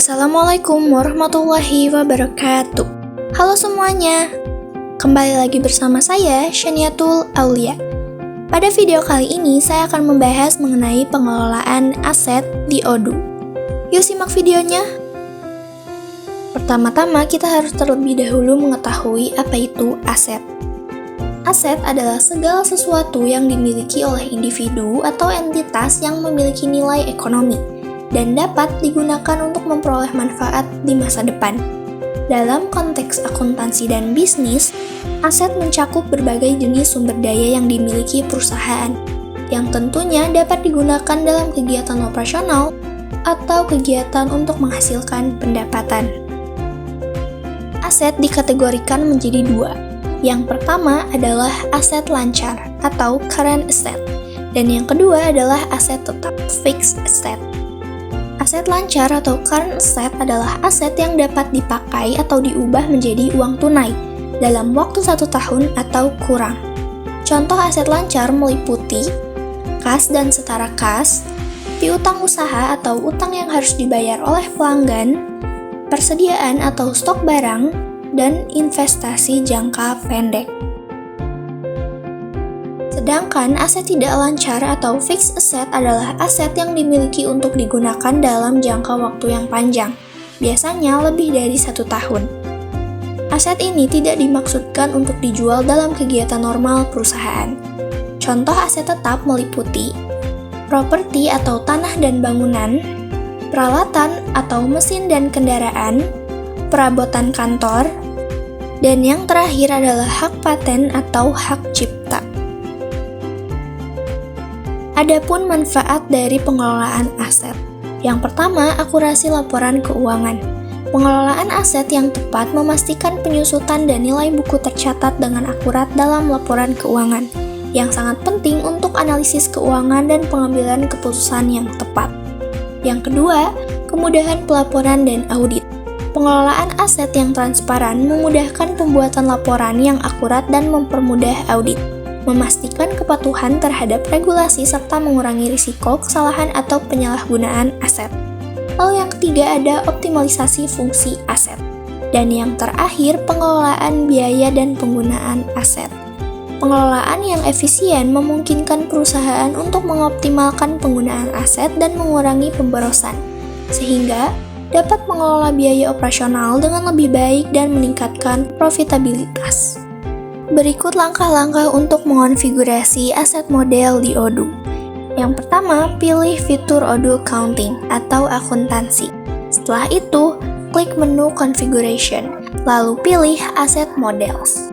Assalamualaikum warahmatullahi wabarakatuh. Halo semuanya, kembali lagi bersama saya, Syaniatul Aulia. Pada video kali ini, saya akan membahas mengenai pengelolaan aset di Odoo. Yuk simak videonya. Pertama-tama, kita harus terlebih dahulu mengetahui apa itu aset. Aset adalah segala sesuatu yang dimiliki oleh individu atau entitas yang memiliki nilai ekonomi dan dapat digunakan untuk memperoleh manfaat di masa depan. Dalam konteks akuntansi dan bisnis, aset mencakup berbagai jenis sumber daya yang dimiliki perusahaan, yang tentunya dapat digunakan dalam kegiatan operasional atau kegiatan untuk menghasilkan pendapatan. Aset dikategorikan menjadi dua. Yang pertama adalah aset lancar atau current asset, dan yang kedua adalah aset tetap, fixed asset. Aset lancar atau current asset adalah aset yang dapat dipakai atau diubah menjadi uang tunai dalam waktu 1 tahun atau kurang. Contoh aset lancar meliputi kas dan setara kas, piutang usaha atau utang yang harus dibayar oleh pelanggan, persediaan atau stok barang, dan investasi jangka pendek. Sedangkan aset tidak lancar atau fixed asset adalah aset yang dimiliki untuk digunakan dalam jangka waktu yang panjang, biasanya lebih dari 1 tahun. Aset ini tidak dimaksudkan untuk dijual dalam kegiatan normal perusahaan. Contoh aset tetap meliputi properti atau tanah dan bangunan, peralatan atau mesin dan kendaraan, perabotan kantor, dan yang terakhir adalah hak paten atau hak cipta. Adapun manfaat dari pengelolaan aset. Yang pertama, akurasi laporan keuangan. Pengelolaan aset yang tepat memastikan penyusutan dan nilai buku tercatat dengan akurat dalam laporan keuangan, yang sangat penting untuk analisis keuangan dan pengambilan keputusan yang tepat. Yang kedua, kemudahan pelaporan dan audit. Pengelolaan aset yang transparan memudahkan pembuatan laporan yang akurat dan mempermudah audit, memastikan kepatuhan terhadap regulasi serta mengurangi risiko kesalahan atau penyalahgunaan aset. Lalu yang ketiga ada optimalisasi fungsi aset. Dan yang terakhir, pengelolaan biaya dan penggunaan aset. Pengelolaan yang efisien memungkinkan perusahaan untuk mengoptimalkan penggunaan aset dan mengurangi pemborosan, sehingga dapat mengelola biaya operasional dengan lebih baik dan meningkatkan profitabilitas. Berikut langkah-langkah untuk mengonfigurasi aset model di Odoo. Yang pertama, pilih fitur Odoo Accounting atau akuntansi. Setelah itu, klik menu Configuration, lalu pilih Asset Models.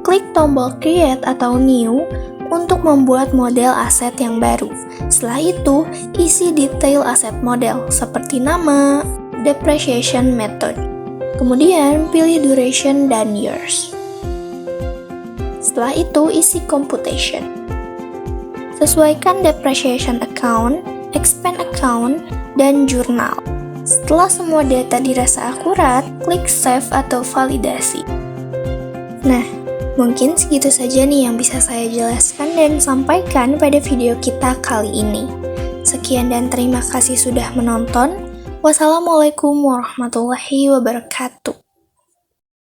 Klik tombol Create atau New untuk membuat model aset yang baru. Setelah itu, isi detail aset model seperti nama, depreciation method. Kemudian, pilih duration dan years. Setelah itu, isi computation. Sesuaikan depreciation account, expense account, dan jurnal. Setelah semua data dirasa akurat, klik save atau validasi. Nah, mungkin segitu saja nih yang bisa saya jelaskan dan sampaikan pada video kita kali ini. Sekian dan terima kasih sudah menonton. Wassalamualaikum warahmatullahi wabarakatuh.